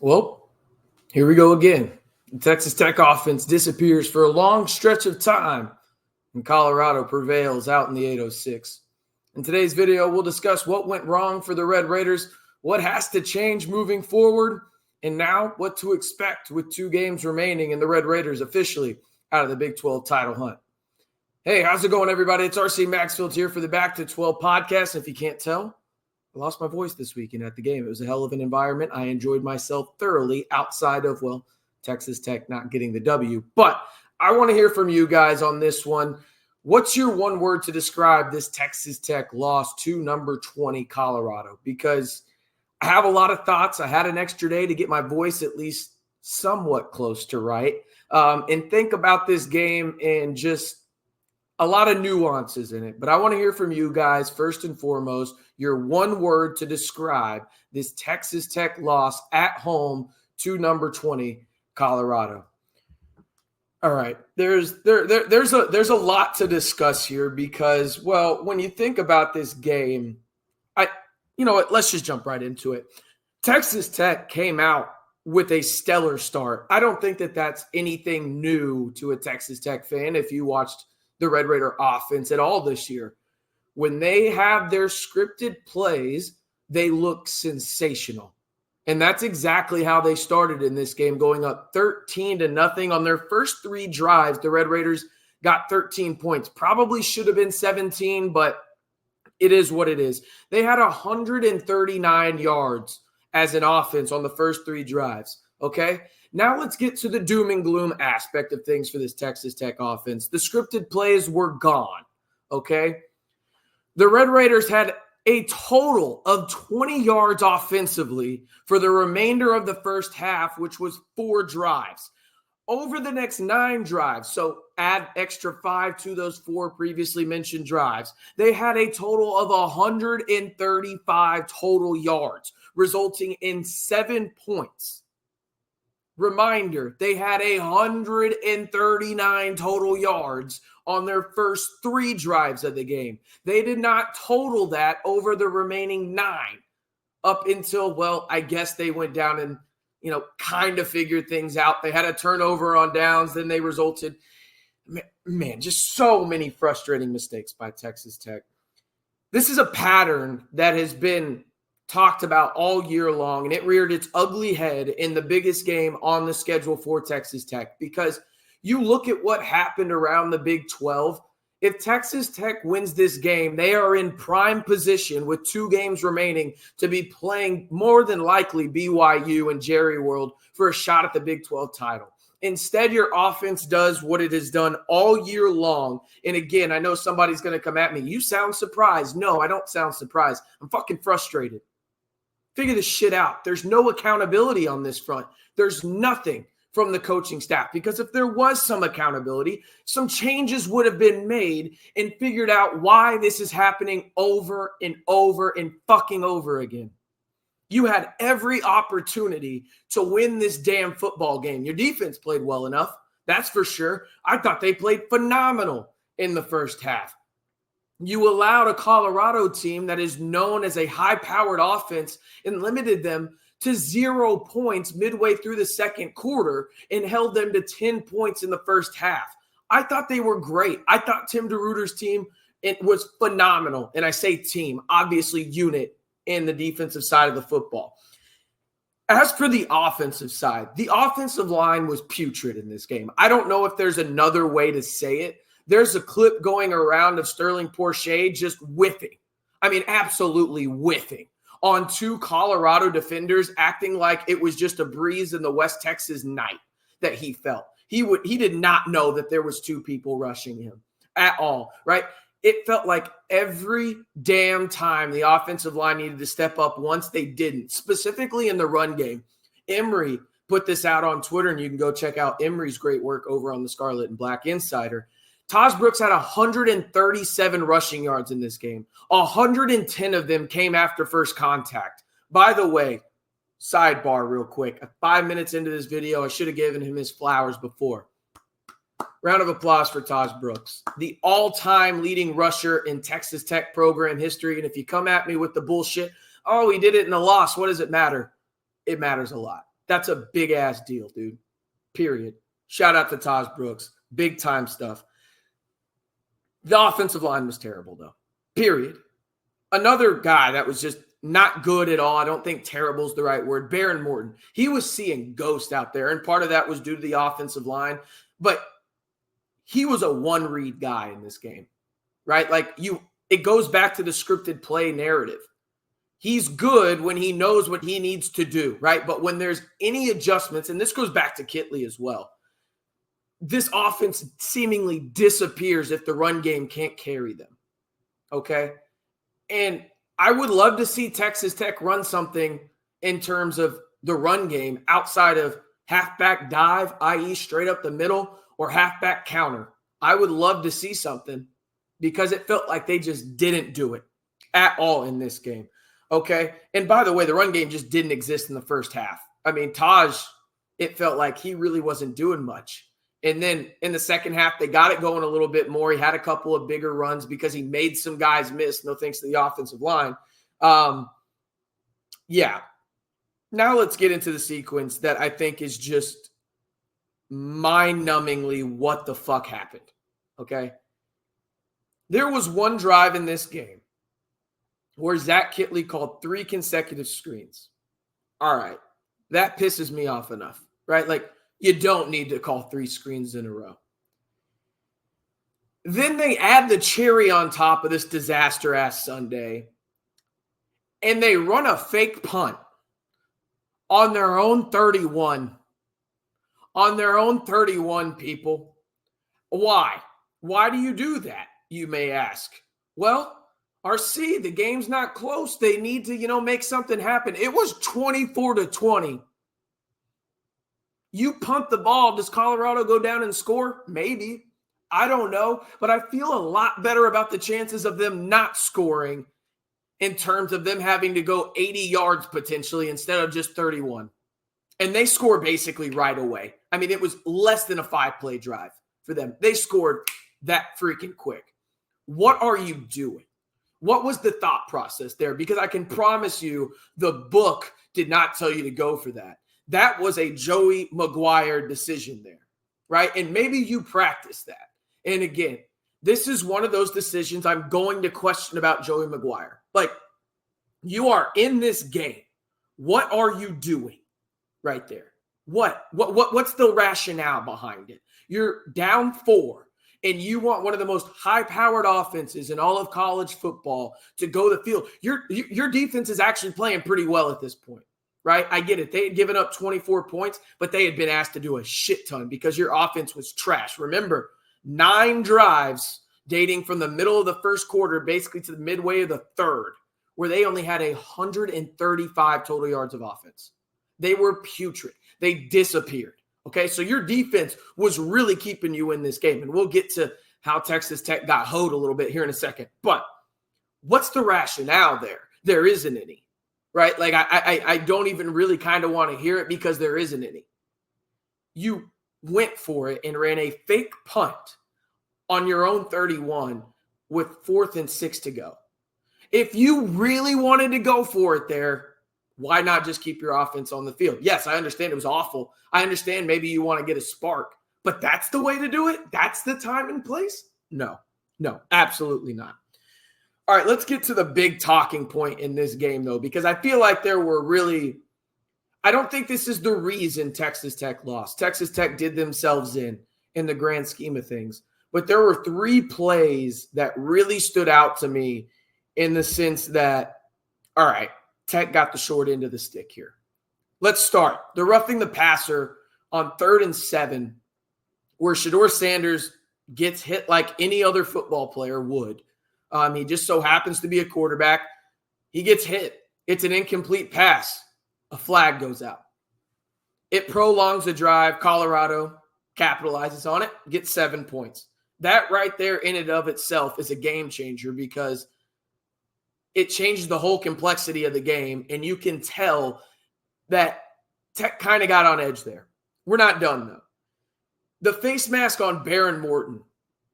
Well, here we go again. The Texas Tech offense disappears for a long stretch of time, and Colorado prevails out in the 806. In today's video, we'll discuss what went wrong for the Red Raiders, what has to change moving forward, and now what to expect with 2 games remaining and the Red Raiders officially out of the Big 12 title hunt. Hey, how's it going, everybody? It's RC Maxfield here for the Back to 12 podcast. If you can't tell, I lost my voice this weekend at the game. It was a hell of an environment. I enjoyed myself thoroughly outside of, Texas Tech not getting the W. But I want to hear from you guys on this one. What's your one word to describe this Texas Tech loss to number 20 Colorado? Because I have a lot of thoughts. I had an extra day to get my voice at least somewhat close to right and think about this game and just a lot of nuances in it. But I want to hear from you guys first and foremost, your one word to describe this Texas Tech loss at home to number 20 Colorado. All right, there's a lot to discuss here because, when you think about this game, let's just jump right into it. Texas Tech came out with a stellar start. I don't think that that's anything new to a Texas Tech fan if you watched the Red Raider offense at all this year. When they have their scripted plays, they look sensational. And that's exactly how they started in this game, going up 13-0 on their first 3 drives. The Red Raiders got 13 points. Probably should have been 17, but it is what it is. They had 139 yards as an offense on the first 3 drives, okay? Now let's get to the doom and gloom aspect of things for this Texas Tech offense. The scripted plays were gone, okay? The Red Raiders had a total of 20 yards offensively for the remainder of the first half, which was 4 drives. Over the next 9 drives, so add extra 5 to those 4 previously mentioned drives, they had a total of 135 total yards, resulting in 7 points. Reminder, they had 139 total yards on their first 3 drives of the game. They did not total that over the remaining 9 up until, I guess they went down and, kind of figured things out. They had a turnover on downs. Then they resulted, just so many frustrating mistakes by Texas Tech. This is a pattern that has been talked about all year long, and it reared its ugly head in the biggest game on the schedule for Texas Tech, because you look at what happened around the Big 12. If Texas Tech wins this game, they are in prime position with 2 games remaining to be playing more than likely BYU and Jerry World for a shot at the Big 12 title. Instead, your offense does what it has done all year long. And again, I know somebody's going to come at me. You sound surprised. No, I don't sound surprised. I'm fucking frustrated. Figure this shit out. There's no accountability on this front. There's nothing from the coaching staff, because if there was some accountability, some changes would have been made and figured out why this is happening over and over and fucking over again. You had every opportunity to win this damn football game. Your defense played well enough, that's for sure. I thought they played phenomenal in the first half. You allowed a Colorado team that is known as a high-powered offense and limited them to 0 points midway through the second quarter and held them to 10 points in the first half. I thought they were great. I thought Tim DeRuyter's team, it was phenomenal. And I say team, obviously unit in the defensive side of the football. As for the offensive side, the offensive line was putrid in this game. I don't know if there's another way to say it. There's a clip going around of Sterling Porsche just whiffing. Absolutely whiffing on 2 Colorado defenders, acting like it was just a breeze in the West Texas night that he felt. He did not know that there was 2 people rushing him at all, right? It felt like every damn time the offensive line needed to step up once, they didn't, specifically in the run game. Emory put this out on Twitter, and you can go check out Emory's great work over on the Scarlet and Black Insider. Taj Brooks had 137 rushing yards in this game. 110 of them came after first contact. By the way, sidebar real quick. 5 minutes into this video, I should have given him his flowers before. Round of applause for Taj Brooks, the all-time leading rusher in Texas Tech program history. And if you come at me with the bullshit, oh, he did it in a loss, what does it matter? It matters a lot. That's a big-ass deal, dude. Period. Shout out to Taj Brooks. Big-time stuff. The offensive line was terrible, though. Period. Another guy that was just not good at all. I don't think terrible is the right word. Behren Morton. He was seeing ghosts out there, and part of that was due to the offensive line. But he was a one-read guy in this game, right? It goes back to the scripted play narrative. He's good when he knows what he needs to do, right? But when there's any adjustments, and this goes back to Kitley as well, this offense seemingly disappears if the run game can't carry them, okay? And I would love to see Texas Tech run something in terms of the run game outside of halfback dive, i.e. straight up the middle, or halfback counter. I would love to see something because it felt like they just didn't do it at all in this game. Okay. And by the way, the run game just didn't exist in the first half. I mean, Taj, it felt like he really wasn't doing much. And then in the second half, they got it going a little bit more. He had a couple of bigger runs because he made some guys miss, no thanks to the offensive line. Yeah. Now let's get into the sequence that I think is just mind-numbingly what the fuck happened. Okay. There was one drive in this game where Zach Kitley called 3 consecutive screens. All right. That pisses me off enough, right? Like, you don't need to call 3 screens in a row. Then they add the cherry on top of this disaster-ass Sunday, and they run a fake punt on their own 31. On their own 31, people. Why? Why do you do that, you may ask? Well, RC, the game's not close. They need to, make something happen. It was 24-20. You punt the ball. Does Colorado go down and score? Maybe. I don't know. But I feel a lot better about the chances of them not scoring in terms of them having to go 80 yards potentially instead of just 31. And they score basically right away. I mean, it was less than a 5-play drive for them. They scored that freaking quick. What are you doing? What was the thought process there? Because I can promise you the book did not tell you to go for that. That was a Joey McGuire decision there, right? And maybe you practice that. And again, this is one of those decisions I'm going to question about Joey McGuire. Like, you are in this game. What are you doing right there? What's the rationale behind it? You're down 4. And you want one of the most high-powered offenses in all of college football to go the field. Your defense is actually playing pretty well at this point, right? I get it. They had given up 24 points, but they had been asked to do a shit ton because your offense was trash. Remember, 9 drives dating from the middle of the first quarter basically to the midway of the third, where they only had 135 total yards of offense. They were putrid. They disappeared. Okay, so your defense was really keeping you in this game. And we'll get to how Texas Tech got hoed a little bit here in a second. But what's the rationale there? There isn't any, right? Like, I don't even really kind of want to hear it because there isn't any. You went for it and ran a fake punt on your own 31 with 4th and 6 to go. If you really wanted to go for it there, why not just keep your offense on the field? Yes, I understand it was awful. I understand maybe you want to get a spark, but that's the way to do it? That's the time and place? No, absolutely not. All right, let's get to the big talking point in this game, though, because I feel like there were really – I don't think this is the reason Texas Tech lost. Texas Tech did themselves in the grand scheme of things. But there were 3 plays that really stood out to me in the sense that, all right, Tech got the short end of the stick here. Let's start. The roughing the passer on 3rd and 7, where Shedeur Sanders gets hit like any other football player would. He just so happens to be a quarterback. He gets hit. It's an incomplete pass. A flag goes out. It prolongs the drive. Colorado capitalizes on it, gets 7 points. That right there in and of itself is a game changer because it changes the whole complexity of the game, and you can tell that Tech kind of got on edge there. We're not done, though. The face mask on Behren Morton,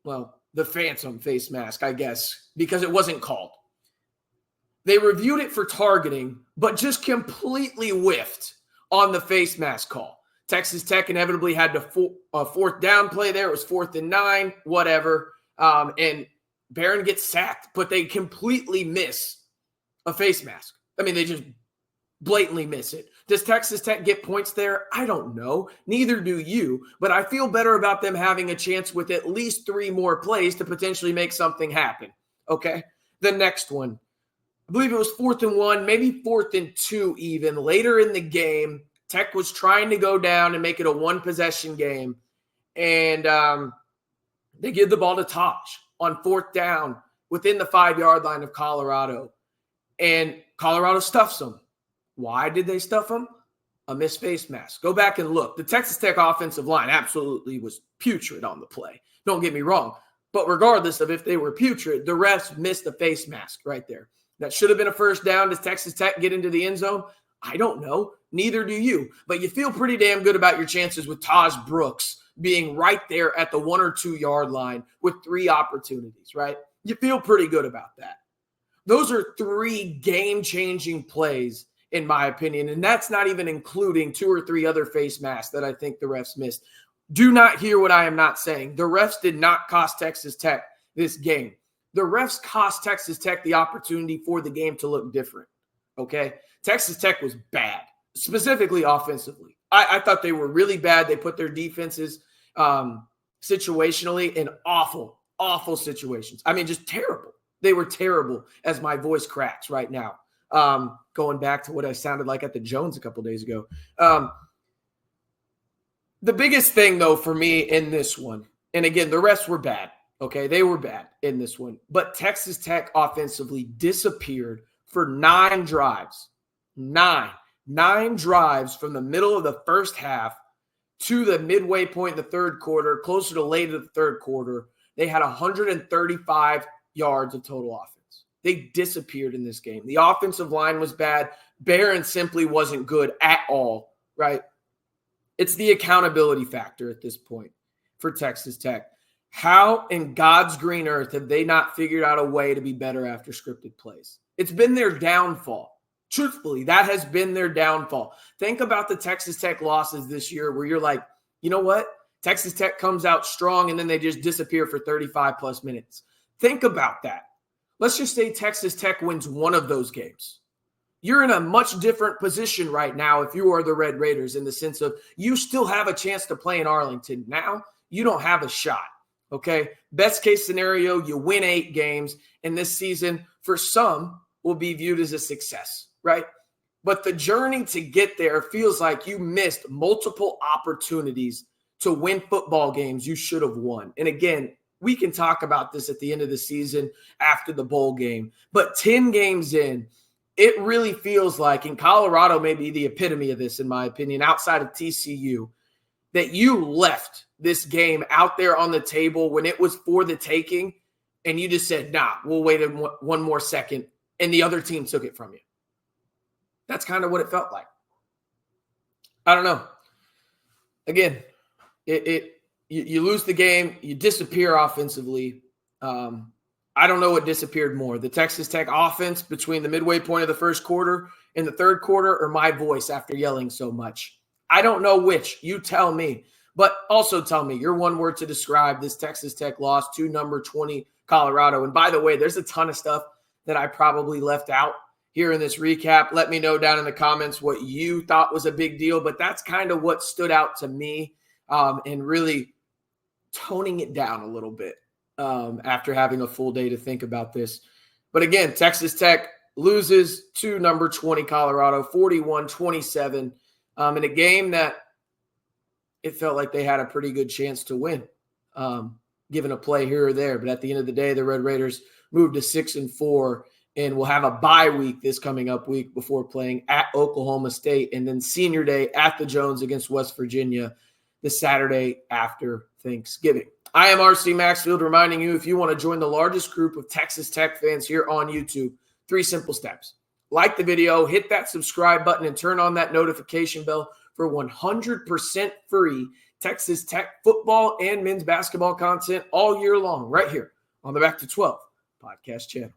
well, the phantom face mask, I guess, because it wasn't called. They reviewed it for targeting, but just completely whiffed on the face mask call. Texas Tech inevitably had a fourth down play there. It was 4th and 9, whatever. And Behren gets sacked, but they completely miss a face mask. I mean, they just blatantly miss it. Does Texas Tech get points there? I don't know. Neither do you. But I feel better about them having a chance with at least 3 more plays to potentially make something happen. Okay? The next one. I believe it was 4th and 1, maybe 4th and 2 even. Later in the game, Tech was trying to go down and make it a one-possession game. And they give the ball to Taj on 4th down within the 5-yard line of Colorado. And Colorado stuffs them. Why did they stuff them? A missed face mask. Go back and look. The Texas Tech offensive line absolutely was putrid on the play. Don't get me wrong. But regardless of if they were putrid, the refs missed the face mask right there. That should have been a first down. Does Texas Tech get into the end zone? I don't know. Neither do you. But you feel pretty damn good about your chances with Taj Brooks being right there at the 1 or 2 yard line with 3 opportunities, right? You feel pretty good about that. Those are 3 game-changing plays, in my opinion, and that's not even including 2 or 3 other face masks that I think the refs missed. Do not hear what I am not saying. The refs did not cost Texas Tech this game. The refs cost Texas Tech the opportunity for the game to look different, okay? Texas Tech was bad, specifically offensively. I thought they were really bad. They put their defenses situationally in awful, awful situations. I mean, just terrible. They were terrible, as my voice cracks right now. Going back to what I sounded like at the Jones a couple days ago. The biggest thing, though, for me in this one, and again, the refs were bad, okay? They were bad in this one. But Texas Tech offensively disappeared for 9 drives. 9 drives from the middle of the first half to the midway point in the third quarter, closer to late of the third quarter. They had 135 yards of total offense. They disappeared in this game. The offensive line was bad. Behren simply wasn't good at all, right? It's the accountability factor at this point for Texas Tech. How in God's green earth have they not figured out a way to be better after scripted plays? It's been their downfall. Truthfully, that has been their downfall. Think about the Texas Tech losses this year where you're like, you know what? Texas Tech comes out strong and then they just disappear for 35-plus minutes. Think about that. Let's just say Texas Tech wins one of those games. You're in a much different position right now if you are the Red Raiders in the sense of you still have a chance to play in Arlington. Now, you don't have a shot, okay? Best case scenario, you win 8 games, and this season, for some, will be viewed as a success, right? But the journey to get there feels like you missed multiple opportunities to win football games you should have won. And again, we can talk about this at the end of the season after the bowl game. But 10 games in, it really feels like, and Colorado may be the epitome of this, in my opinion, outside of TCU, that you left this game out there on the table when it was for the taking, and you just said, nah, we'll wait one more second, and the other team took it from you. That's kind of what it felt like. I don't know. Again, you lose the game, you disappear offensively. I don't know what disappeared more, the Texas Tech offense between the midway point of the first quarter and the third quarter, or my voice after yelling so much. I don't know which. You tell me. But also tell me your one word to describe this Texas Tech loss to number 20 Colorado. And by the way, there's a ton of stuff that I probably left out here in this recap. Let me know down in the comments what you thought was a big deal. But that's kind of what stood out to me, and really toning it down a little bit after having a full day to think about this. But again, Texas Tech loses to number 20 Colorado, 41-27, in a game that it felt like they had a pretty good chance to win, given a play here or there. But at the end of the day, the Red Raiders moved to 6-4 and will have a bye week this coming up week before playing at Oklahoma State, and then senior day at the Jones against West Virginia the Saturday after Thanksgiving. I am RC Maxfield, reminding you, if you want to join the largest group of Texas Tech fans here on YouTube, 3 simple steps. Like the video, hit that subscribe button, and turn on that notification bell for 100% free Texas Tech football and men's basketball content all year long, right here on the Back to 12 podcast channel.